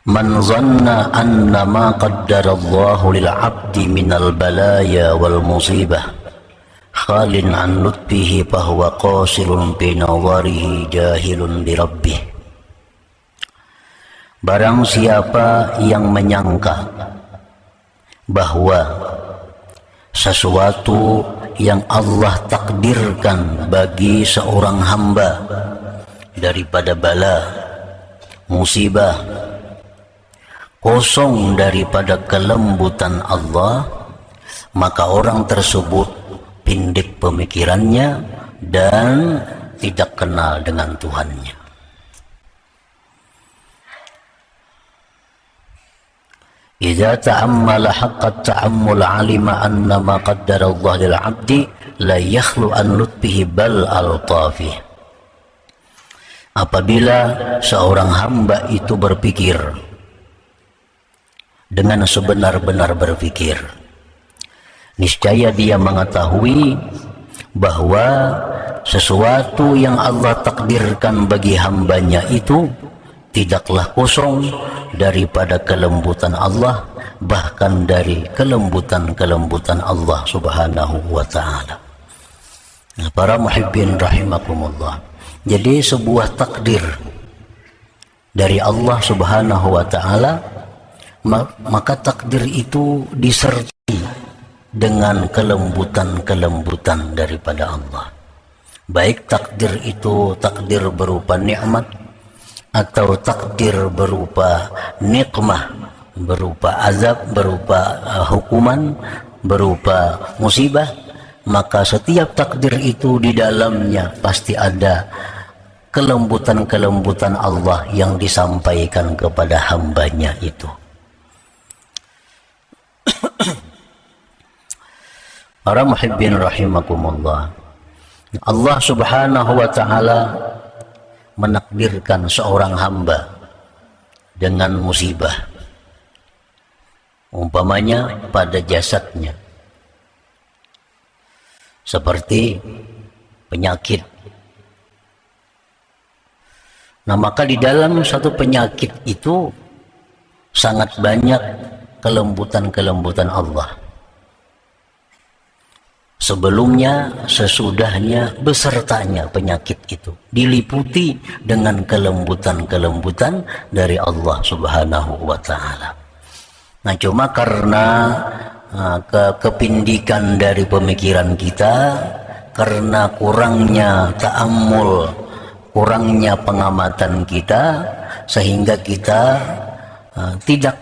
Man zanna anna ma qaddarallahu lil 'abdi minal balaya wal musibah khalin an lutfihi fahuwa qasirun bi nazarihi jahilun bi rabbih. Barang siapa yang menyangka bahwa sesuatu yang Allah takdirkan bagi seorang hamba daripada bala, musibah, kosong daripada kelembutan Allah, maka orang tersebut pendek pemikirannya dan tidak kenal dengan Tuhannya. Idza ta'ammala haqqat ta'ammul 'alima anna ma qaddara Allah lil 'abdi la yakhlu an lutfihi bal al-tafi. Apabila seorang hamba itu berpikir dengan sebenar-benar berpikir, niscaya dia mengetahui bahwa sesuatu yang Allah takdirkan bagi hambanya itu tidaklah kosong daripada kelembutan Allah, bahkan dari kelembutan-kelembutan Allah subhanahu wa ta'ala. Nah, para muhibbin rahimakumullah, jadi sebuah takdir dari Allah subhanahu wa ta'ala, maka takdir itu disertai dengan kelembutan-kelembutan daripada Allah. Baik takdir itu takdir berupa nikmat atau takdir berupa nikmah, berupa azab, berupa hukuman, berupa musibah, maka setiap takdir itu di dalamnya pasti ada kelembutan-kelembutan Allah yang disampaikan kepada hambanya itu. Para muhibbin rahimakumullah, Allah subhanahu wa ta'ala menakdirkan seorang hamba dengan musibah, umpamanya pada jasadnya, seperti penyakit. Nah, maka di dalam satu penyakit itu sangat banyak kelembutan-kelembutan Allah. Sebelumnya, sesudahnya, besertanya penyakit itu diliputi dengan kelembutan-kelembutan dari Allah subhanahu wa ta'ala. Nah, cuma karena kepindikan dari pemikiran kita, karena kurangnya ta'ammul, kurangnya pengamatan kita, sehingga kita tidak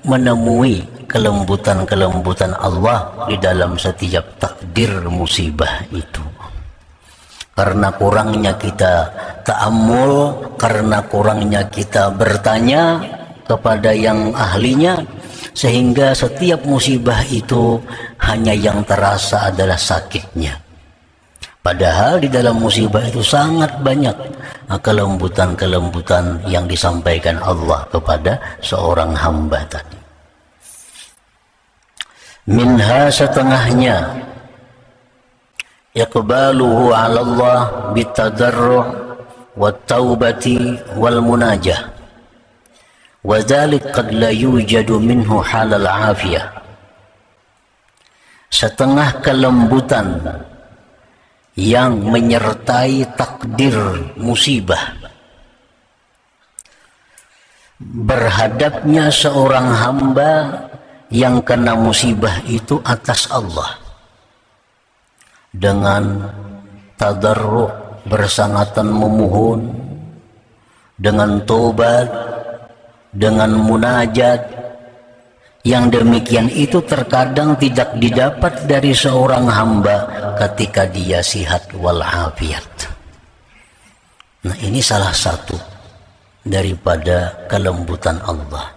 menemui kelembutan-kelembutan Allah di dalam setiap takdir musibah itu. Karena kurangnya kita ta'ammul, karena kurangnya kita bertanya kepada yang ahlinya, sehingga setiap musibah itu hanya yang terasa adalah sakitnya. Padahal di dalam musibah itu sangat banyak kelembutan-kelembutan yang disampaikan Allah kepada seorang hamba tadi. Minha, setengahnya, iqbaluhu 'ala Allah bitadarru' wat taubati wal munajah, wa dzalik qad la yujadu minhu halal afiyah. Setengah kelembutan yang menyertai takdir musibah, berhadapnya seorang hamba yang kena musibah itu atas Allah dengan tadarru', bersangatan memohon, dengan tobat, dengan munajat. Yang demikian itu terkadang tidak didapat dari seorang hamba ketika dia sihat walafiat. Nah, ini salah satu daripada kelembutan Allah.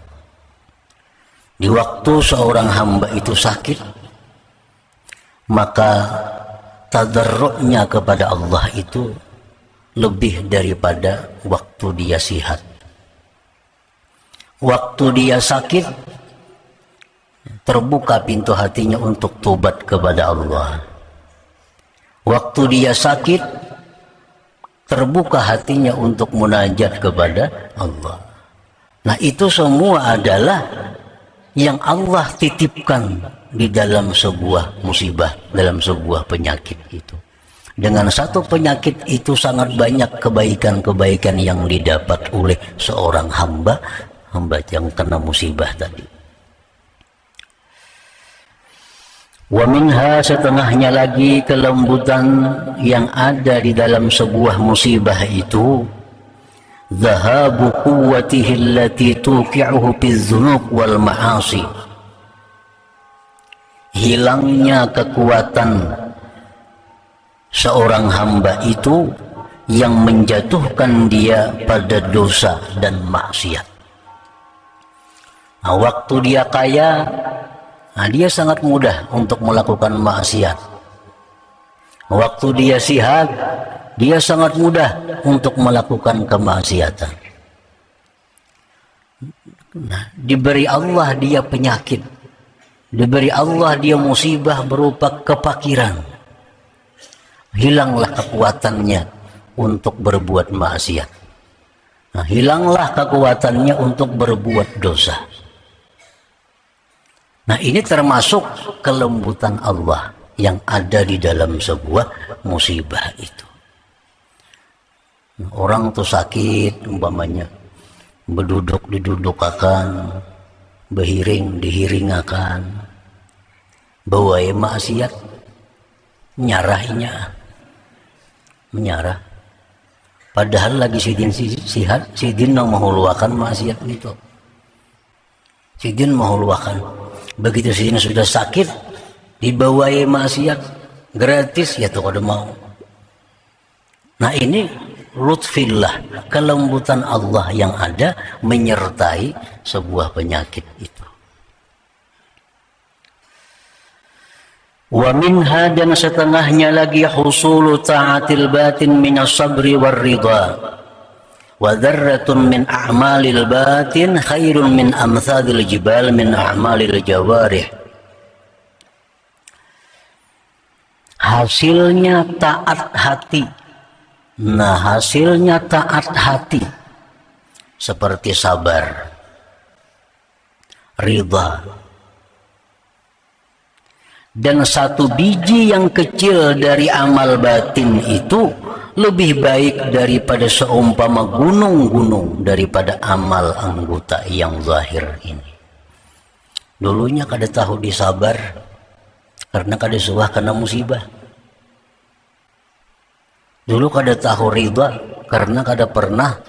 Di waktu seorang hamba itu sakit, maka tadarru'nya kepada Allah itu lebih daripada waktu dia sihat. Waktu dia sakit, terbuka pintu hatinya untuk tobat kepada Allah. Waktu dia sakit, terbuka hatinya untuk munajat kepada Allah. Nah, itu semua adalah yang Allah titipkan di dalam sebuah musibah, dalam sebuah penyakit itu. Dengan satu penyakit itu sangat banyak kebaikan-kebaikan yang didapat oleh seorang hamba yang kena musibah tadi. Wa minha, setengahnya lagi kelembutan yang ada di dalam sebuah musibah itu, dhahabu quwwatihi allati tuqi'uhu bidzunub wal ma'asi, hilangnya kekuatan seorang hamba itu yang menjatuhkan dia pada dosa dan maksiat. Nah, waktu dia kaya, dia sangat mudah untuk melakukan maksiat. Waktu dia sehat, dia sangat mudah untuk melakukan kemaksiatan. Nah, diberi Allah dia penyakit, diberi Allah dia musibah berupa kefakiran, hilanglah kekuatannya untuk berbuat maksiat. Nah, hilanglah kekuatannya untuk berbuat dosa. Nah, ini termasuk kelembutan Allah yang ada di dalam sebuah musibah itu. Orang tuh sakit umpamanya, berduduk didudukakan, berhiring dihiringakan, bawai maksiat, menyarah. Padahal lagi sihat, sidin menghuluakan maksiat itu. Sidin menghuluakan. Begitu sidin sudah sakit, dibawai maksiat gratis, ya tuh kada mau. Nah, ini lutfillah, kelembutan Allah yang ada menyertai sebuah penyakit itu. Wa minha, dan setengahnya lagi, husulu ta'atil batin minas sabri war ridha, wa dzarratun min a'malil batin khairun min amsalil jibal min a'malil jawarih. Hasilnya taat hati. Nah, hasilnya taat hati seperti sabar, ridha, dan satu biji yang kecil dari amal batin itu lebih baik daripada seumpama gunung-gunung daripada amal anggota yang zahir ini. Dulunya kada tahu disabar karena kada suah kena musibah. Dulu kada tahu ridha karena kada pernah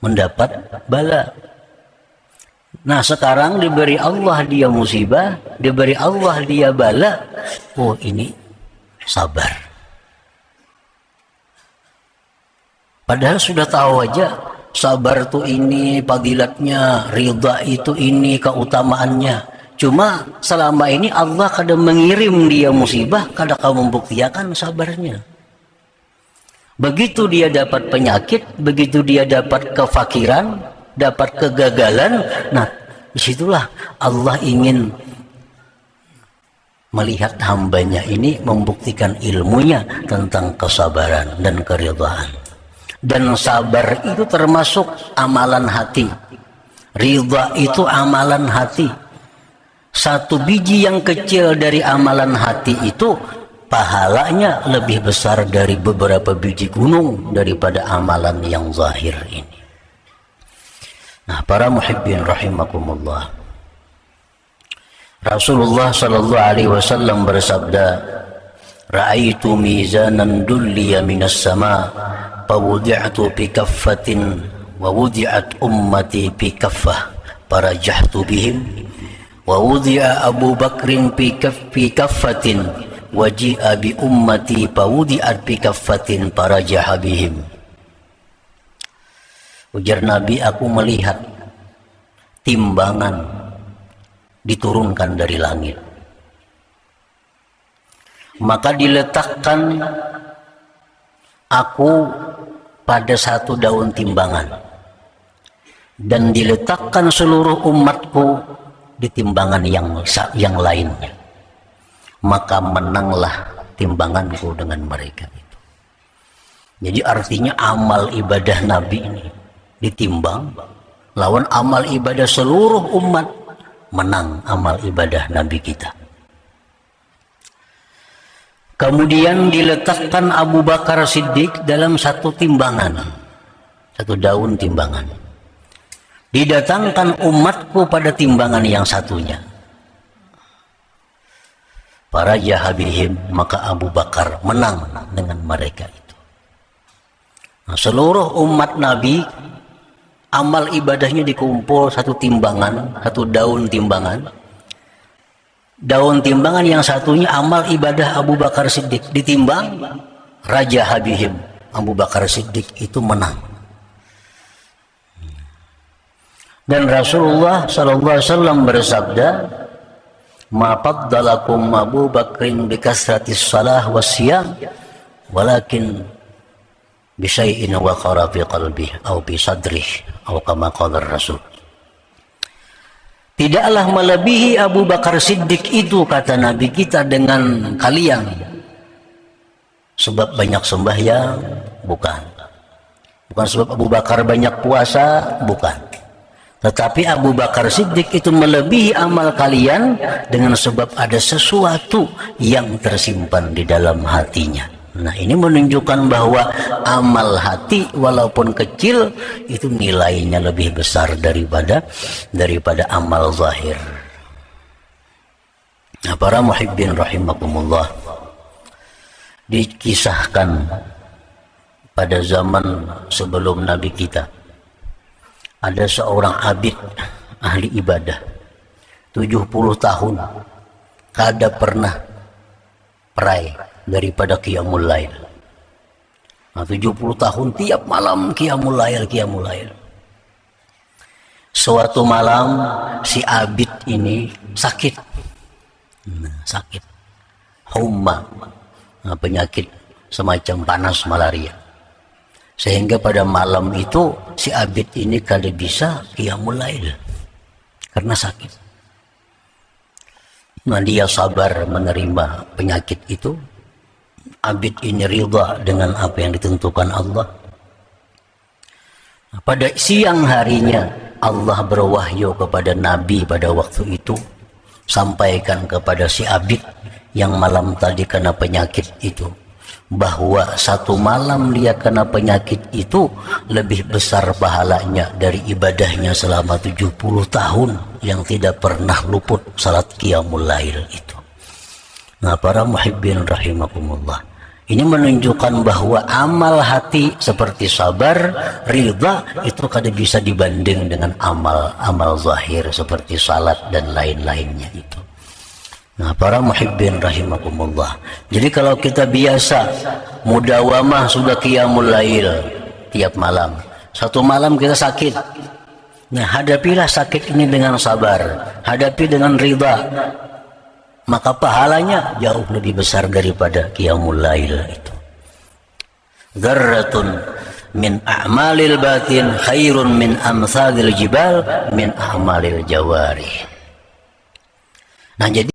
mendapat bala. Nah, sekarang diberi Allah dia musibah, diberi Allah dia bala. Oh, ini sabar. Padahal sudah tahu aja sabar itu ini fadilatnya, ridha itu ini keutamaannya. Cuma selama ini Allah kada mengirim dia musibah, kada kau membuktikan sabarnya. Begitu dia dapat penyakit, begitu dia dapat kefakiran, dapat kegagalan, nah disitulah Allah ingin melihat hambanya ini membuktikan ilmunya tentang kesabaran dan keridhaan. Dan sabar itu termasuk amalan hati, ridha itu amalan hati. Satu biji yang kecil dari amalan hati itu pahalanya lebih besar dari beberapa biji gunung daripada amalan yang zahir ini. Nah, para muhibbin rahimakumullah, Rasulullah sallallahu alaihi wasallam bersabda, "Ra'aitu mizanan dulliya minas sama, fawudi'tu bi kaffatin wa wudi'at ummati bi kaffah, farajahtu bihim, wa wudi'a Abu Bakrin bi kaffatin waji'a bi ummati fawudi'at bi kaffatin farajaha bihim." Ujar Nabi, aku melihat timbangan diturunkan dari langit, maka diletakkan aku pada satu daun timbangan dan diletakkan seluruh umatku di timbangan yang lainnya, maka menanglah timbanganku dengan mereka itu. Jadi artinya amal ibadah Nabi ini ditimbang, lawan amal ibadah seluruh umat, menang amal ibadah Nabi kita. Kemudian diletakkan Abu Bakar Siddiq dalam satu timbangan, satu daun timbangan. Didatangkan umatku pada timbangan yang satunya. Para jahabihim, maka Abu Bakar menang dengan mereka itu. Nah, seluruh umat Nabi amal ibadahnya dikumpul satu timbangan, satu daun timbangan. Daun timbangan yang satunya amal ibadah Abu Bakar Siddiq, ditimbang Raja Habihim Abu Bakar Siddiq itu menang. Dan Rasulullah SAW bersabda, "Ma faddalakum Abu Bakrin bikasratis salah wassiyam, walakin bisyai'in waqara fi qalbih au fi sadrih, au kama qala Rasul." Tidaklah melebihi Abu Bakar Siddiq itu, kata Nabi kita, dengan kalian. Sebab banyak sembahyang? Bukan. Bukan sebab Abu Bakar banyak puasa? Bukan. Tetapi Abu Bakar Siddiq itu melebihi amal kalian dengan sebab ada sesuatu yang tersimpan di dalam hatinya. Nah, ini menunjukkan bahwa amal hati walaupun kecil itu nilainya lebih besar daripada amal zahir. Nah, para muhibbin rahimakumullah, dikisahkan pada zaman sebelum Nabi kita ada seorang abid ahli ibadah 70 tahun kada pernah perai daripada qiyamul lail. Nah, 70 tahun tiap malam qiyamul lail. Suatu malam si abid ini sakit. Sakit humma, penyakit semacam panas malaria. Sehingga pada malam itu si abid ini kada bisa qiyamul lail karena sakit. Nah, dia sabar menerima penyakit itu. Abid ini ridha dengan apa yang ditentukan Allah. Nah, pada siang harinya Allah berwahyu kepada Nabi pada waktu itu, sampaikan kepada si abid yang malam tadi kena penyakit itu, bahwa satu malam dia kena penyakit itu lebih besar pahalanya dari ibadahnya selama 70 tahun yang tidak pernah luput salat qiyamul lail itu. Nah, para muhibbin rahimakumullah, ini menunjukkan bahwa amal hati seperti sabar, ridha itu kada bisa dibanding dengan amal zahir seperti salat dan lain-lainnya itu. Nah, para muhibbin rahimakumullah, jadi kalau kita biasa mudawamah sudah qiyamul lail tiap malam, satu malam kita sakit, nah hadapilah sakit ini dengan sabar, hadapi dengan ridha, maka pahalanya jauh lebih besar daripada qiyamul lail itu. Dzarratun min a'malil batin khairun min amsalil jibal min a'malil jawarih. Nah, jadi